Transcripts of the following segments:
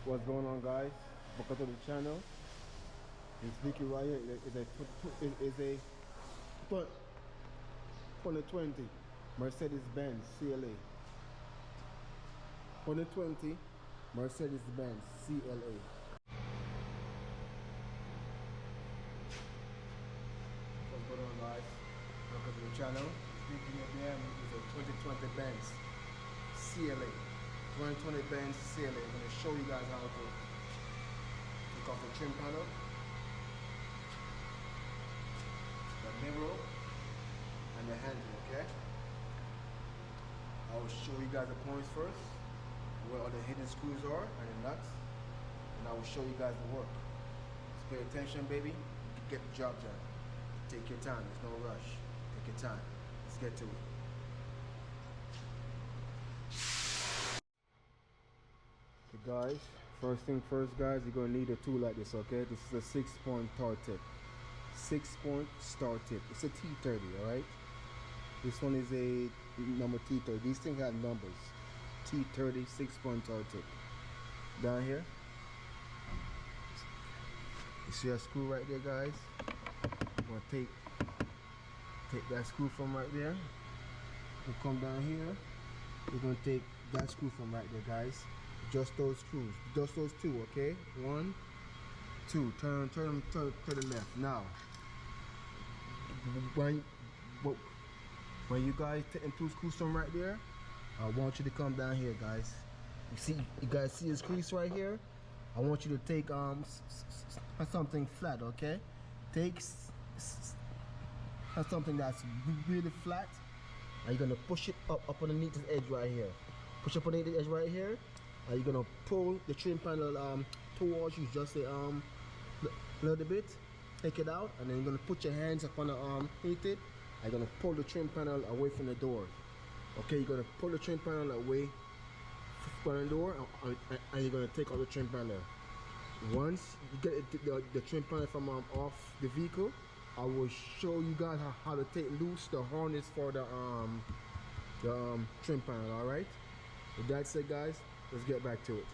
What's going on, guys? Welcome to the channel. This vehicle right here is a 2020 Mercedes Benz CLA. 2020 Mercedes Benz CLA. What's going on, guys? Welcome to the channel. This vehicle here is a 2020 Benz CLA. 2020 Benz CLA. I'm going to show you guys how to take off the trim panel, the mirror, and the handle. Okay, I will show you guys the points first, where all the hidden screws are and the nuts, and I will show you guys the work. Just pay attention, baby. Get the job done. Take your time. There's no rush. Take your time. Let's get to it. Okay, guys, first thing first, guys, you're gonna need a tool like this. Okay, this is a 6-point tar tip. 6-point star tip. It's a T30. All right, this one is a number T30. These things have numbers. T30 6-point tar tip. Down here, you see a screw right there, guys. I'm gonna take that screw from right there. We'll come down here. We're gonna take that screw from right there, guys. Just those screws, just those two. Okay, 1, 2. Turn them to the left. Now, when you guys take them 2 screws from right there, I want you to come down here, guys. You guys see this crease right here? I want you to take something flat. Okay, take something that's really flat, and you're gonna push it up underneath this edge right here. Push up underneath the edge right here. You're gonna pull the trim panel towards you just a little bit. Take it out, and then you're gonna put your hands up on the underneath it. And you're gonna pull the trim panel away from the door. Okay, you're gonna pull the trim panel away from the door, and you're gonna take out the trim panel. Once you get the trim panel from off the vehicle, I will show you guys how to take loose the harness for the trim panel. All right. With that said, guys, let's get back to it.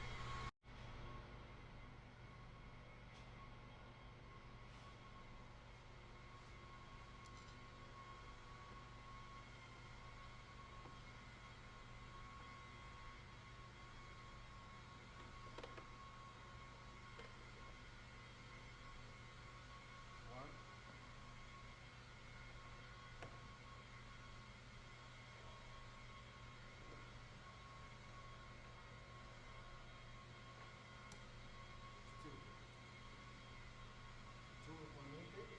Two underneath it.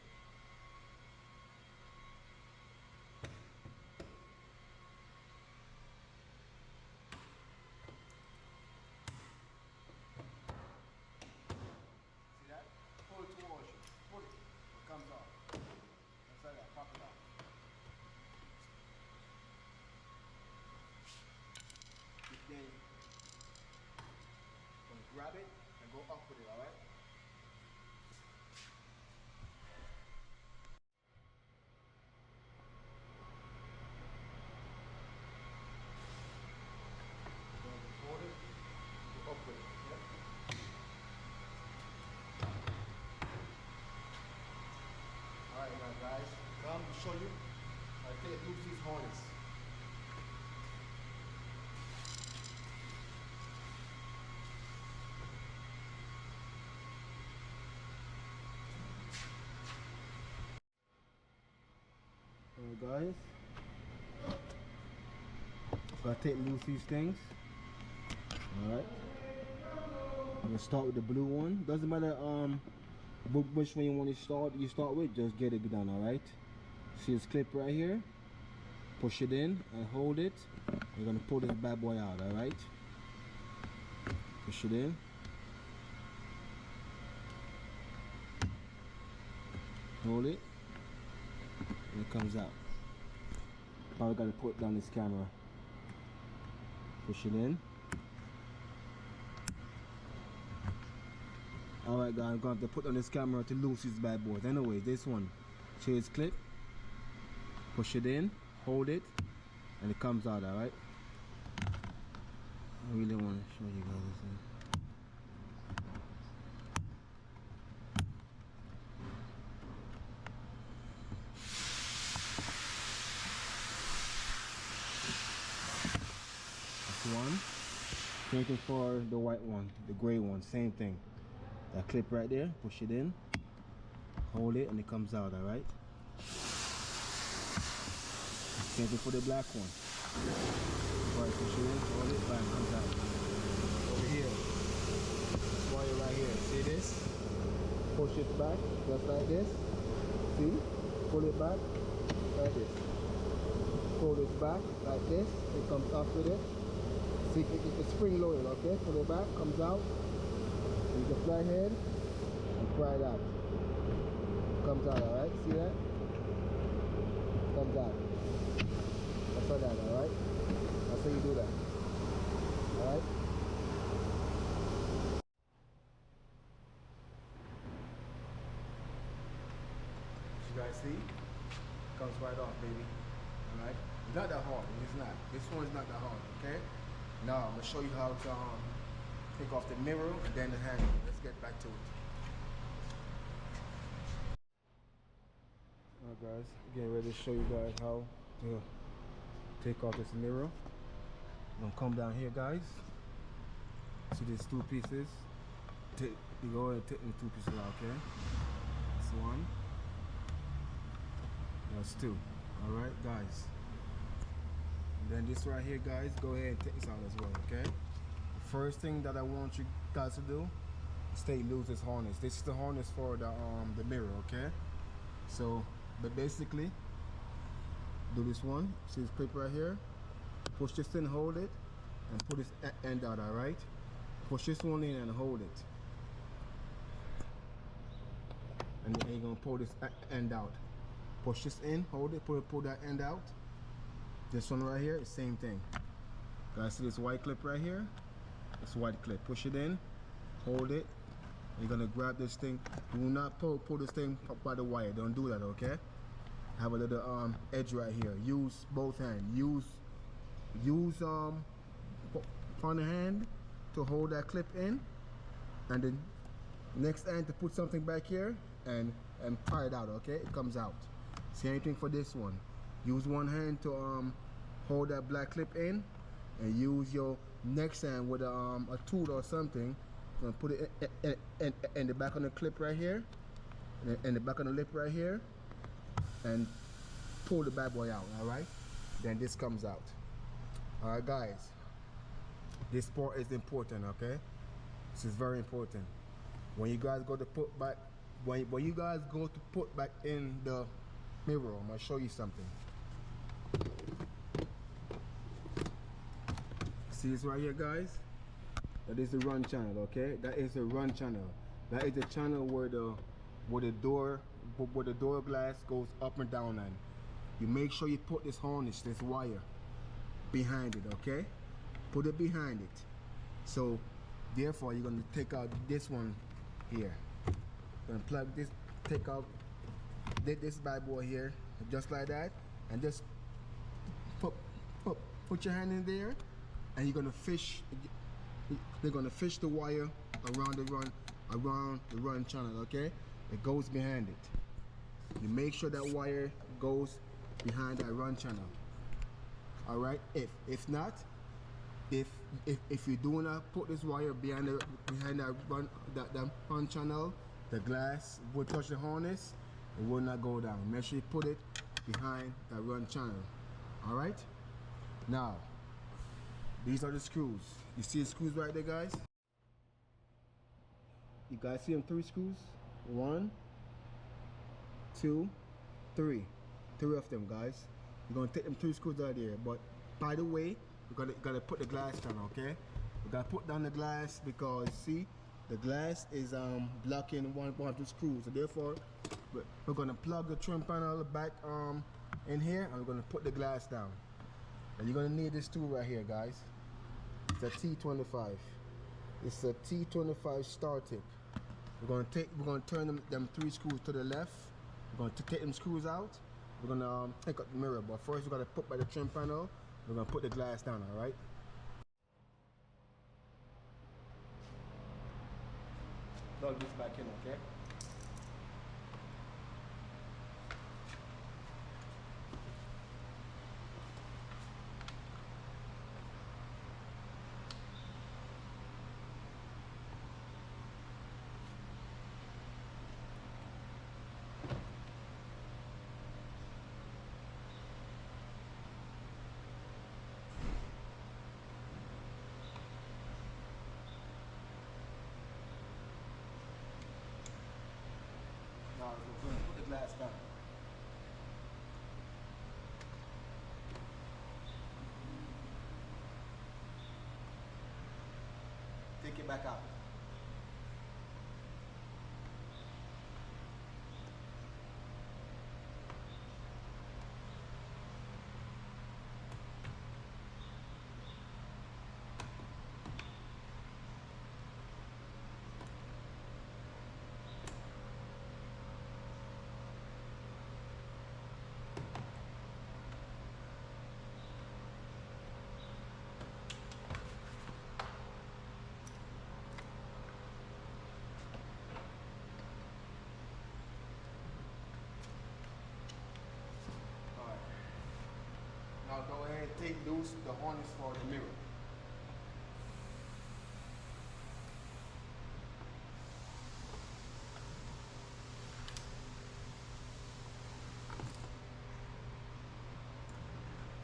See that? Pull it towards you. Pull it. It comes off. Just like that. Pop it off. Then you're gonna grab it and go up with it. All right. Hold it, go up with it. Yep. Alright now, guys, come to show you how to take loose these harness. Alright, guys, gotta take loose these things. Alright, I'm gonna start with the blue one. Doesn't matter which one you want to start with, just get it done. Alright, see this clip right here, push it in and hold it. You're gonna pull this bad boy out. Alright, push it in, hold it, and it comes out. Probably gotta put down this camera. Push it in. Alright, guys, I'm going to have to put on this camera to loose these bad boys. Anyways, this one, see this clip, push it in, hold it, and it comes out. Alright, I really want to show you guys this thing. Same thing for the white one, the gray one, same thing. That clip right there, push it in, hold it, and it comes out, alright? Same thing for the black one. Alright, push it in, hold it, bang, comes out. Over here, this wire right here, see this? Push it back, just like this. See? Pull it back, like this. Pull this back, like this, it comes up with it. See, it's spring loaded, okay? Pull it back, comes out. You just fly ahead and pry it out. Comes out, alright? See that? Comes out. That's like that, alright? That's how you do that. Alright? You guys see? Comes right off, baby. Alright? It's not that hard. It's not. This one's not that hard, okay? Now I'm gonna show you how to take off the mirror and then the handle. Let's get back to it. Alright guys, getting ready to show you guys how to take off this mirror. I'm gonna come down here, guys. See these two pieces? You go ahead and take the two pieces out, okay? That's one. That's two. Alright guys. And then this right here, guys, go ahead and take this out as well, okay? The first thing that I want you guys to do is take loose this harness. This is the harness for the mirror, okay? So, but basically, do this one. See this clip right here? Push this in, hold it, and pull this end out, alright? Push this one in and hold it. And then you're gonna pull this end out. Push this in, hold it, pull that end out. This one right here is same thing. Guys, see this white clip right here? This white clip. Push it in, hold it. You're gonna grab this thing. Do not pull this thing by the wire. Don't do that, okay? Have a little edge right here. Use both hands. Use on the hand to hold that clip in, and then next hand to put something back here and pry it out, okay? It comes out. Same thing for this one. Use one hand to hold that black clip in, and use your next hand with a tool or something and put it in the back of the clip right here, and the back of the lip right here, and pull the bad boy out, alright? Then this comes out. Alright guys, this part is important, okay? This is very important. When you guys go to put back, when you guys go to put back in the mirror, I'm gonna show you something. See this right here, guys? That is the run channel, okay? That is the run channel. That is the channel where the door glass goes up and down, and you make sure you put this harness, this wire, behind it, okay? Put it behind it. So therefore you're gonna take out this one here. Gonna plug this, take out this bad boy here, just like that, and just put your hand in there, and you're gonna fish. They're gonna fish the wire around the run channel, okay? It goes behind it. You make sure that wire goes behind that run channel. All right. If not, if you do not put this wire behind that run channel, the glass will touch the harness. It will not go down. Make sure you put it behind that run channel. All right. Now, these are the screws. You see the screws right there, guys? You guys see them 3 screws? 1, 2, 3. 3 of them, guys. You're gonna take them 3 screws out of there. But by the way, you gotta put the glass down, okay? You gotta put down the glass because see, the glass is blocking one of the screws. So therefore, we're gonna plug the trim panel back in here, and we're gonna put the glass down. And you're gonna need this tool right here, guys. It's a T25. It's a T25 star tip. We're gonna turn them 3 screws to the left. We're gonna take them screws out. We're gonna take out the mirror, but first we're gonna put by the trim panel. We're gonna put the glass down, all right? Plug this back in, okay? last time. Take it back out. Now go ahead and take loose the harness for the mirror.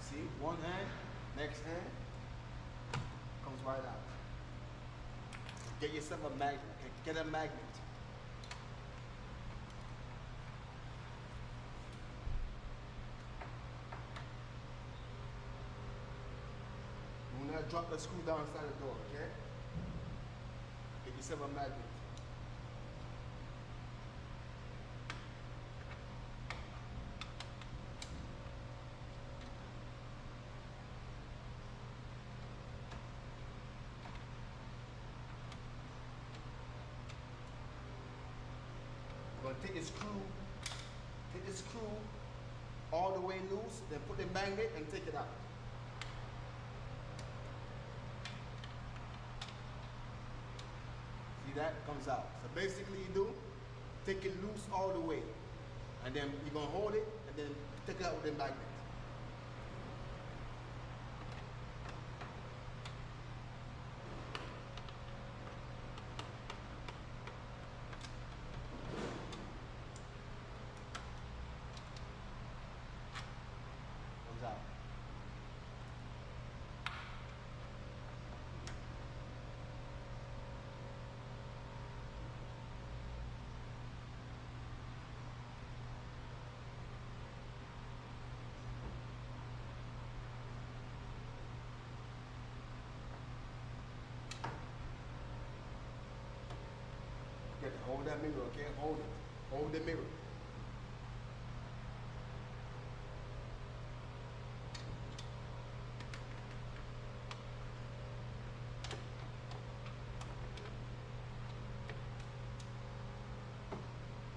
See, one hand, next hand, comes right out. Get yourself a magnet, okay? Get a magnet. Do not drop the screw down inside the door, okay? Get yourself a magnet. You're gonna take the screw all the way loose, then put the magnet and take it out. That comes out. So basically you do, take it loose all the way. And then you're gonna hold it and then take it out with the magnet. Comes out. Hold that mirror, okay? Hold it. Hold the mirror.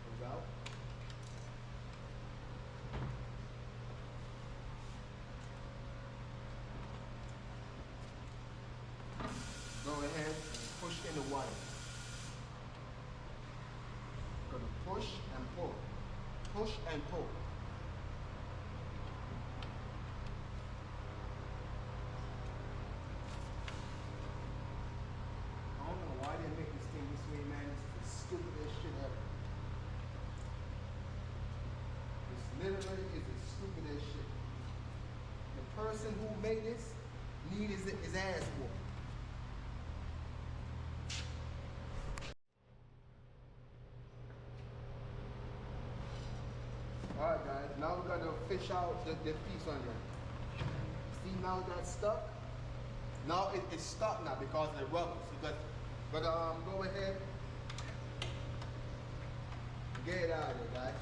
Comes out. Go ahead and push in the wire. Gonna push and pull. Push and pull. I don't know why they make this thing this way, man. This is the stupidest shit ever. This literally is the stupidest shit. The person who made this needs his ass whooped. Alright guys, now we're gonna fish out the piece on there. See now that's stuck? Now it's stuck now because of the rubber. So go ahead, get it out of there, guys.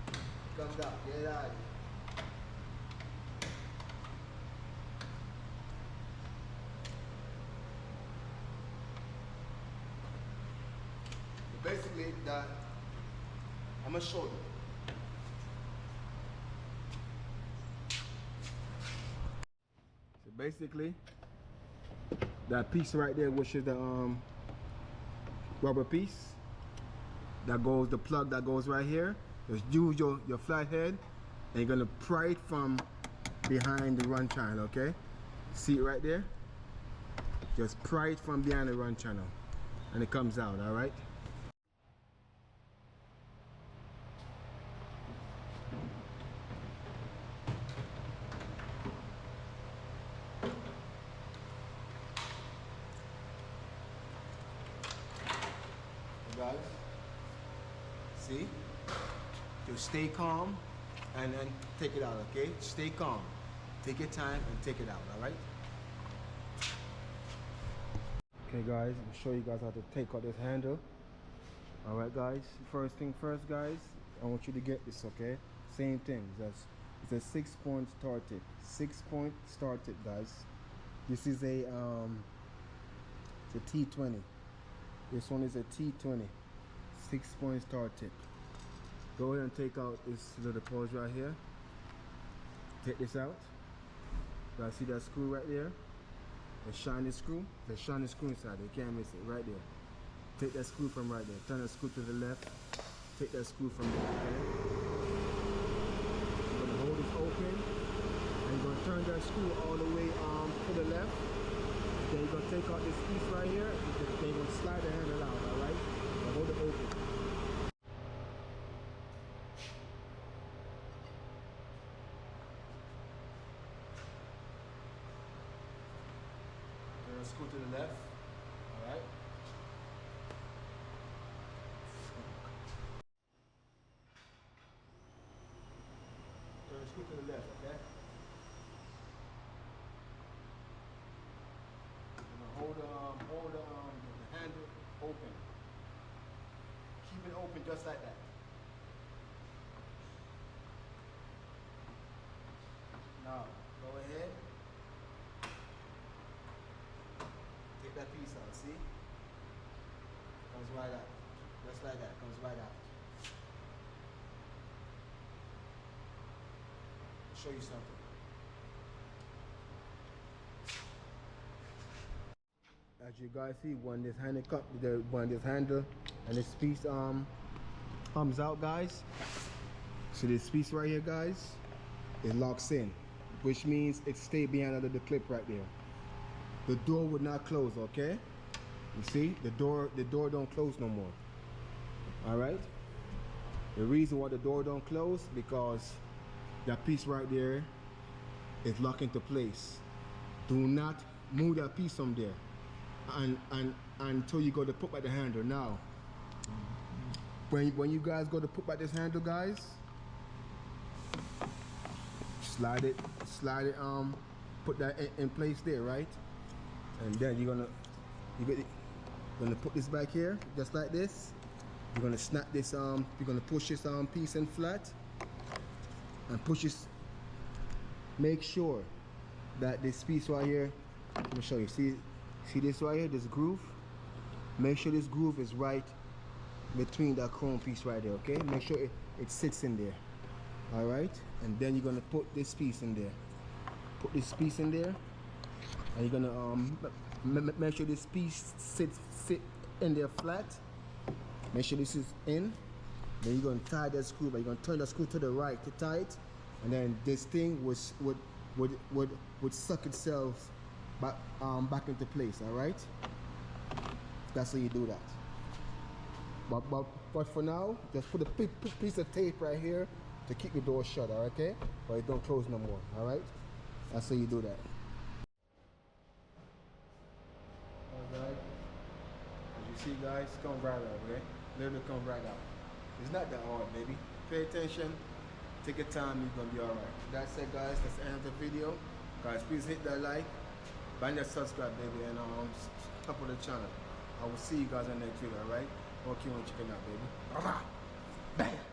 It comes out, get it out of there. So basically that, I'm gonna show you. Basically, that piece right there, which is the rubber piece, that goes, the plug that goes right here, just use your flathead and you're gonna pry it from behind the run channel, okay? See it right there? Just pry it from behind the run channel and it comes out, all right? Guys, see? Just stay calm and then take it out, okay? Stay calm. Take your time and take it out, all right? Okay guys, I'll show you guys how to take out this handle. All right guys, first thing first guys, I want you to get this, okay? Same thing, it's a 6-point star tip. 6-point star tip guys. This is a it's a T20. This one is a T20. 6-point star tip. Go ahead and take out this little pause right here. Take this out. Guys, see that screw right there? The shiny screw. The shiny screw inside. You can't miss it right there. Take that screw from right there. Turn the screw to the left. Take that screw from there. Okay? You're gonna hold this open, and you're gonna turn that screw all the way to the left. Then you're gonna take out this piece right here. Then you're gonna slide the handle out. All right? Now hold it open. Turn the screw to the left. All right? Screw to the left, okay? Hold the handle open. Keep it open just like that. Now, go ahead. Take that piece out, see? Comes right out. Just like that, comes right out. Show you something. As you guys see, when this handle and this piece comes out, guys. So this piece right here, guys, it locks in, which means it stays behind under the clip right there. The door would not close, okay? You see, the door don't close no more. All right. The reason why the door don't close because that piece right there is locked into place. Do not move that piece from there until you go to put back the handle. Now, when you guys go to put back this handle, guys, slide it, put that in place there, right? And then you're gonna put this back here, just like this. You're gonna snap this, you're gonna push this piece in flat. And push this. Make sure that this piece right here, let me show you. See this right here, this groove? Make sure this groove is right between that chrome piece right there, okay? Make sure it sits in there. Alright? And then you're gonna put this piece in there. Put this piece in there. And you're gonna make sure this piece sit in there flat. Make sure this is in. Then you're going to tie that screw, but you're going to turn the screw to the right to tie it, and then this thing would suck itself back into place. All right, that's how you do that. But for now, just put a piece of tape right here to keep the door shut. All right, okay? But it don't close no more. All right, that's how you do that. All right, as you see, guys, come right out, okay? Literally come right out. It's not that hard, baby. Pay attention, take your time, you're gonna be alright. That's it, guys. That's the end of the video. Guys, please hit that like, bang that subscribe, baby, and support the channel. I will see you guys in the next video, alright? Okay, on chicken out, baby. Bam!